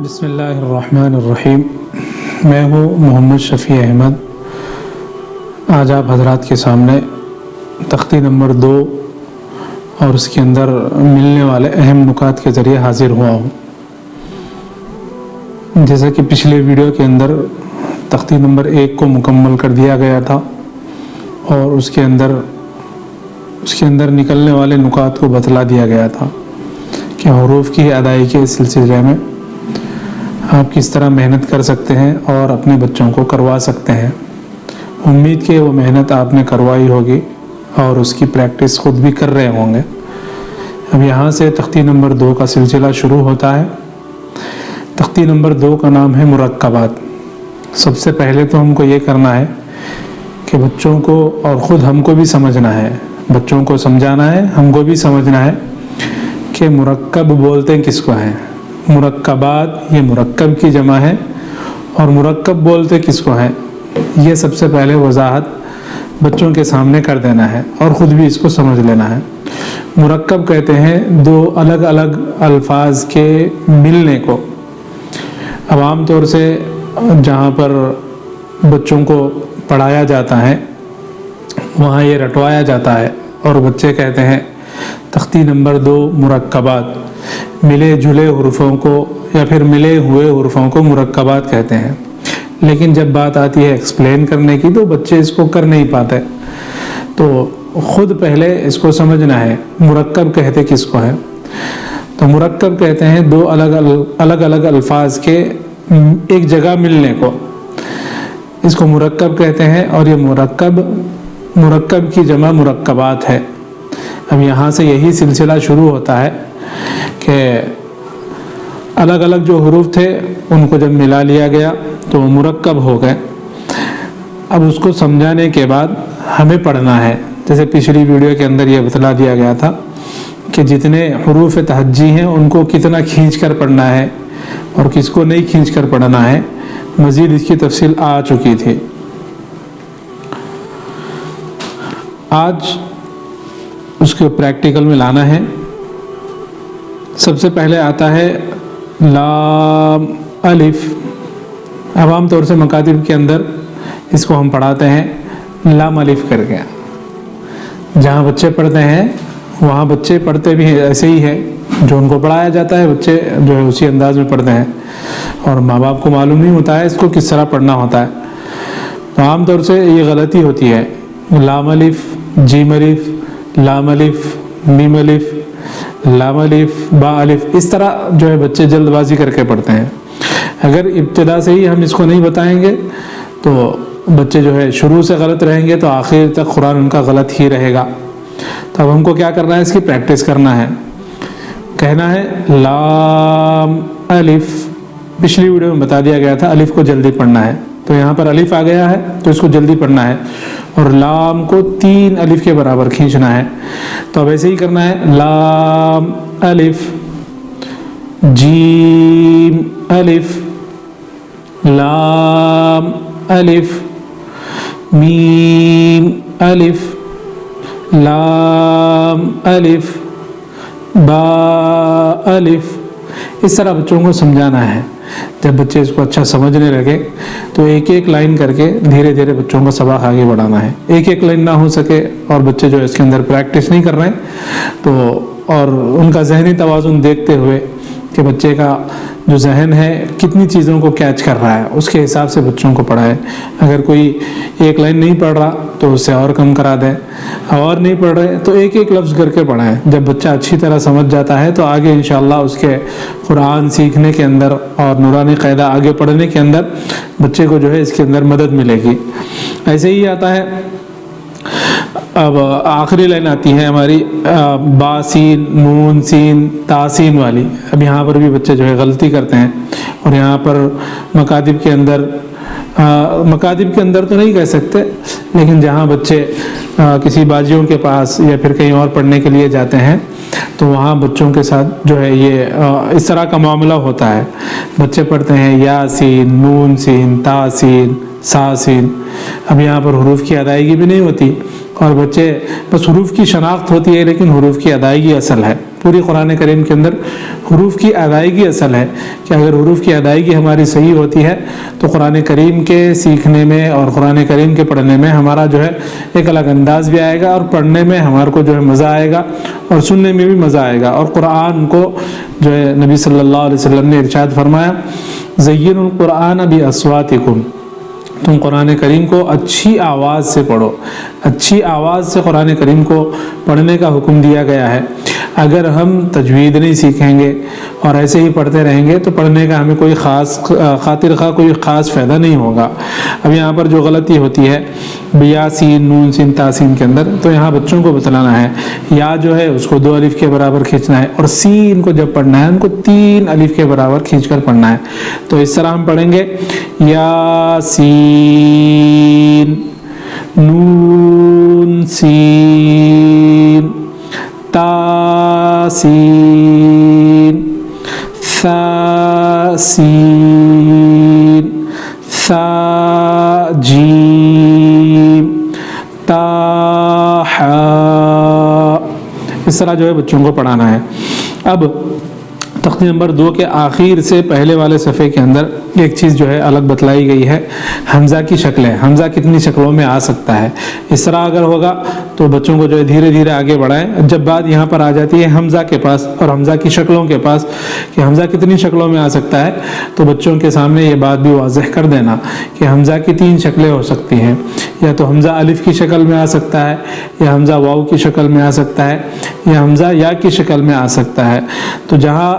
بسم اللہ الرحمن الرحیم۔ میں ہوں محمد شفیع احمد۔ آج آپ حضرات کے سامنے تختی نمبر 2 اور اس کے اندر ملنے والے اہم نکات کے ذریعے حاضر ہوا ہوں۔ جیسا کہ پچھلے ویڈیو کے اندر تختی نمبر 1 کو مکمل کر دیا گیا تھا اور اس کے اندر نکلنے والے نکات کو بتلا دیا گیا تھا کہ حروف کی ادائیگی کے سلسلے میں آپ کس طرح محنت کر سکتے ہیں اور اپنے بچوں کو کروا سکتے ہیں۔ امید کہ وہ محنت آپ نے کروائی ہوگی اور اس کی پریکٹس خود بھی کر رہے ہوں گے۔ اب یہاں سے تختی نمبر 2 کا سلسلہ شروع ہوتا ہے۔ تختی نمبر 2 کا نام ہے مرکبات۔ سب سے پہلے تو ہم کو یہ کرنا ہے کہ بچوں کو اور خود ہم کو بھی سمجھنا ہے، بچوں کو سمجھانا ہے، ہم کو بھی سمجھنا ہے کہ مرکب بولتے کس کو ہیں۔ مرکبات یہ مرکب کی جمع ہے اور مرکب بولتے کس کو ہیں، یہ سب سے پہلے وضاحت بچوں کے سامنے کر دینا ہے اور خود بھی اس کو سمجھ لینا ہے۔ مرکب کہتے ہیں 2 الگ الگ الفاظ کے ملنے کو۔ اب عام طور سے جہاں پر بچوں کو پڑھایا جاتا ہے وہاں یہ رٹوایا جاتا ہے اور بچے کہتے ہیں تختی نمبر 2 مرکبات۔ ملے جلے حروفوں کو یا پھر ملے ہوئے حروفوں کو مرکبات کہتے ہیں، لیکن جب بات آتی ہے ایکسپلین کرنے کی تو بچے اس کو کر نہیں پاتے۔ تو خود پہلے اس کو سمجھنا ہے مرکب کہتے کس کو ہے۔ تو مرکب کہتے ہیں 2 الگ الگ الفاظ کے ایک جگہ ملنے کو، اس کو مرکب کہتے ہیں اور یہ مرکب کی جمع مرکبات ہے۔ اب یہاں سے یہی سلسلہ شروع ہوتا ہے کہ الگ الگ جو حروف تھے ان کو جب ملا لیا گیا تو وہ مرکب ہو گئے۔ اب اس کو سمجھانے کے بعد ہمیں پڑھنا ہے، جیسے پچھلی ویڈیو کے اندر یہ بتلا دیا گیا تھا کہ جتنے حروف تہجی ہیں ان کو کتنا کھینچ کر پڑھنا ہے اور کس کو نہیں کھینچ کر پڑھنا ہے، مزید اس کی تفصیل آ چکی تھی۔ آج اس کو پریکٹیکل میں لانا ہے۔ سب سے پہلے آتا ہے لام الف۔ اب عام طور سے مکاتب کے اندر اس کو ہم پڑھاتے ہیں لام الف کر کے۔ جہاں بچے پڑھتے ہیں وہاں بچے پڑھتے بھی ایسے ہی ہے، جو ان کو پڑھایا جاتا ہے بچے جو ہے اسی انداز میں پڑھتے ہیں اور ماں باپ کو معلوم نہیں ہوتا ہے اس کو کس طرح پڑھنا ہوتا ہے۔ تو عام طور سے یہ غلطی ہوتی ہے، لام الف، جیم الف، لام الف، میم الف، لام الف، با الف، اس طرح جو ہے بچے جلد بازی کر کے پڑھتے ہیں۔ اگر ابتدا سے ہی ہم اس کو نہیں بتائیں گے تو بچے جو ہے شروع سے غلط رہیں گے تو آخر تک قرآن ان کا غلط ہی رہے گا۔ تو اب ہم کو کیا کرنا ہے، اس کی پریکٹس کرنا ہے۔ کہنا ہے لام الف۔ پچھلی ویڈیو میں بتا دیا گیا تھا الف کو جلدی پڑھنا ہے، تو یہاں پر الف آ گیا ہے تو اس کو جلدی پڑھنا ہے اور لام کو 3 الف کے برابر کھینچنا ہے۔ تو اب ایسے ہی کرنا ہے لام الف، جیم الف، لام الف، میم الف، لام الف، با الف۔ اس طرح بچوں کو سمجھانا ہے۔ جب بچے اس کو اچھا سمجھنے لگے تو ایک ایک لائن کر کے دھیرے دھیرے بچوں کا سبق آگے بڑھانا ہے۔ ایک ایک لائن نہ ہو سکے اور بچے جو اس کے اندر پریکٹس نہیں کر رہے ہیں تو اور ان کا ذہنی توازن دیکھتے ہوئے کہ بچے کا جو ذہن ہے کتنی چیزوں کو کیچ کر رہا ہے اس کے حساب سے بچوں کو پڑھائے۔ اگر کوئی ایک لائن نہیں پڑھ رہا تو اس سے اور کم کرا دیں، اور نہیں پڑھ رہے تو ایک ایک لفظ کر کے پڑھائیں۔ جب بچہ اچھی طرح سمجھ جاتا ہے تو آگے انشاءاللہ اس کے قرآن سیکھنے کے اندر اور نورانی قاعدہ آگے پڑھنے کے اندر بچے کو جو ہے اس کے اندر مدد ملے گی۔ ایسے ہی آتا ہے۔ اب آخری لائن آتی ہے ہماری با سین نون سین تا سین والی۔ اب یہاں پر بھی بچے جو ہے غلطی کرتے ہیں اور یہاں پر مکاتب کے اندر تو نہیں کہہ سکتے، لیکن جہاں بچے کسی باجیوں کے پاس یا پھر کہیں اور پڑھنے کے لیے جاتے ہیں تو وہاں بچوں کے ساتھ جو ہے یہ اس طرح کا معاملہ ہوتا ہے۔ بچے پڑھتے ہیں یا سین، نون سین، تا سین، سا سین۔ اب یہاں پر حروف کی ادائیگی بھی نہیں ہوتی اور بچے بس حروف کی شناخت ہوتی ہے لیکن حروف کی ادائیگی اصل ہے پوری قرآن کریم کے اندر حروف کی ادائیگی اصل ہے کہ اگر حروف کی ادائیگی ہماری صحیح ہوتی ہے تو قرآن کریم کے سیکھنے میں اور قرآن کریم کے پڑھنے میں ہمارا جو ہے ایک الگ انداز بھی آئے گا، اور پڑھنے میں ہمارے کو جو ہے مزہ آئے گا، اور سننے میں بھی مزہ آئے گا۔ اور قرآن کو جو ہے نبی صلی اللہ علیہ وسلم نے ارشاد فرمایا زینوا القرآن باصواتکم، تم قرآن کریم کو اچھی آواز سے پڑھو، اچھی آواز سے قرآن کریم کو پڑھنے کا حکم دیا گیا ہے۔ اگر ہم تجوید نہیں سیکھیں گے اور ایسے ہی پڑھتے رہیں گے تو پڑھنے کا ہمیں کوئی خاص خاطر خواہ کوئی خاص فائدہ نہیں ہوگا۔ اب یہاں پر جو غلطی ہوتی ہے یا سین نون سین تاسین کے اندر، تو یہاں بچوں کو بتلانا ہے یا جو ہے اس کو 2 الف کے برابر کھینچنا ہے، اور سین کو جب پڑھنا ہے ان کو 3 الف کے برابر کھینچ کر پڑھنا ہے۔ تو اس طرح ہم پڑھیں گے یا سین نون سین تا سین ثا سین ثا جیم تا حا، اس طرح جو ہے بچوں کو پڑھانا ہے۔ اب تختی نمبر 2 کے آخر سے پہلے والے صفحے کے اندر ایک چیز جو ہے الگ بتلائی گئی ہے، حمزہ کی شکلیں، حمزہ کتنی شکلوں میں آ سکتا ہے۔ اس طرح اگر ہوگا تو بچوں کو جو ہے دھیرے دھیرے آگے بڑھائیں۔ جب بات یہاں پر آ جاتی ہے حمزہ کے پاس اور حمزہ کی شکلوں کے پاس کہ حمزہ کتنی شکلوں میں آ سکتا ہے، تو بچوں کے سامنے یہ بات بھی واضح کر دینا کہ حمزہ کی 3 شکلیں ہو سکتی ہیں، یا تو حمزہ الف کی شکل میں آ سکتا ہے، یا حمزہ واو کی شکل میں آ سکتا ہے، یا حمزہ یا کی شکل میں آ سکتا ہے۔ تو جہاں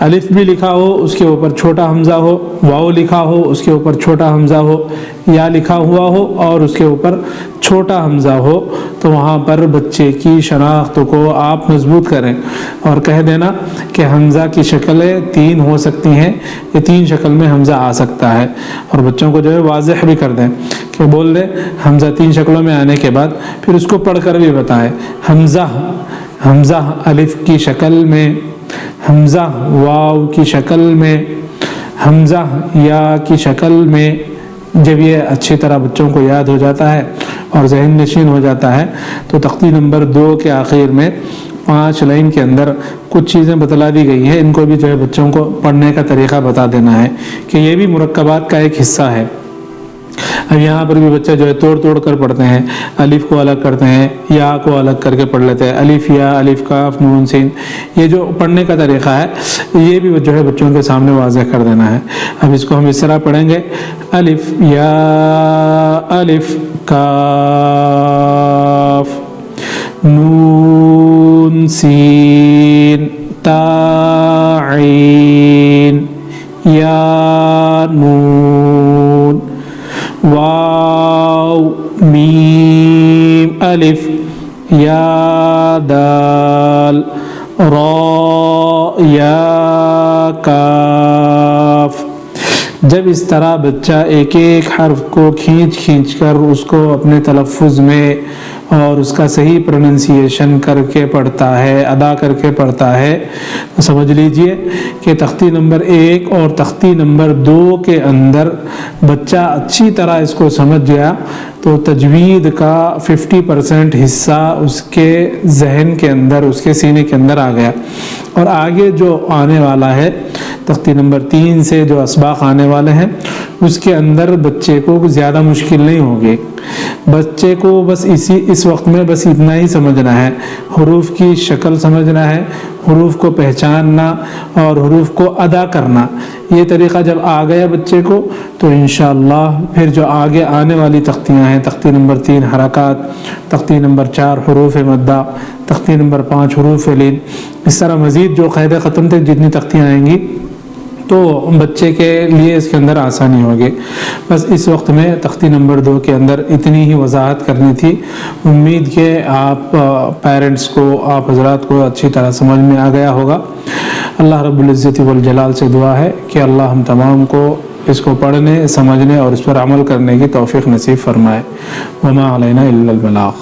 الف بھی لکھا ہو اس کے اوپر چھوٹا حمزہ ہو، واو لکھا ہو اس کے اوپر چھوٹا حمزہ ہو، یا لکھا ہوا ہو اور اس کے اوپر چھوٹا حمزہ ہو، تو وہاں پر بچے کی شناخت کو آپ مضبوط کریں اور کہہ دینا کہ حمزہ کی شکلیں 3 ہو سکتی ہیں، یہ 3 شکل میں حمزہ آ سکتا ہے، اور بچوں کو جو ہے واضح بھی کر دیں کہ بول دیں حمزہ 3 شکلوں میں آنے کے بعد پھر اس کو پڑھ کر بھی بتائیں حمزہ الف کی شکل میں، حمزہ واو کی شکل میں، حمزہ یا کی شکل میں۔ جب یہ اچھی طرح بچوں کو یاد ہو جاتا ہے اور ذہن نشین ہو جاتا ہے تو تختی نمبر 2 کے آخر میں 5 لائن کے اندر کچھ چیزیں بتلا دی گئی ہیں، ان کو بھی جو ہے بچوں کو پڑھنے کا طریقہ بتا دینا ہے کہ یہ بھی مرکبات کا ایک حصہ ہے۔ اب یہاں پر بھی بچے جو ہے توڑ کر پڑھتے ہیں، الف کو الگ کرتے ہیں، یا کو الگ کر کے پڑھ لیتے ہیں، الف یا الف کاف نون سین، یہ جو پڑھنے کا طریقہ ہے یہ بھی جو ہے بچوں کے سامنے واضح کر دینا ہے۔ اب اس کو ہم اس طرح پڑھیں گے الف یا الف کاف نون سین تا عین یا نون واو میم الف یا دال را یا کاف۔ جب اس طرح بچہ ایک ایک حرف کو کھینچ کر اس کو اپنے تلفظ میں اور اس کا صحیح پروننسیشن کر کے پڑھتا ہے، ادا کر کے پڑھتا ہے، تو سمجھ لیجئے کہ تختی نمبر 1 اور تختی نمبر 2 کے اندر بچہ اچھی طرح اس کو سمجھ گیا تو تجوید کا 50% حصہ اس کے ذہن کے اندر، اس کے سینے کے اندر آ گیا، اور آگے جو آنے والا ہے تختی نمبر 3 سے جو اسباق آنے والے ہیں اس کے اندر بچے کو زیادہ مشکل نہیں ہوگی۔ بچے کو بس اس وقت میں بس اتنا ہی سمجھنا ہے، حروف کی شکل سمجھنا ہے، حروف کو پہچاننا اور حروف کو ادا کرنا۔ یہ طریقہ جب آ گیا بچے کو تو انشاءاللہ پھر جو آگے آنے والی تختیاں ہیں، تختی نمبر 3 حرکات، تختی نمبر 4 حروف مدہ، تختی نمبر 5 حروف لین، اس طرح مزید جو قید ختم تک جتنی تختیاں آئیں گی تو بچے کے لیے اس کے اندر آسانی ہوگی۔ بس اس وقت میں تختی نمبر 2 کے اندر اتنی ہی وضاحت کرنی تھی۔ امید کہ آپ پیرنٹس کو، آپ حضرات کو اچھی طرح سمجھ میں آ گیا ہوگا۔ اللہ رب العزت والجلال سے دعا ہے کہ اللہ ہم تمام کو اس کو پڑھنے، سمجھنے اور اس پر عمل کرنے کی توفیق نصیب فرمائے۔ وما علینا الا البلاغ۔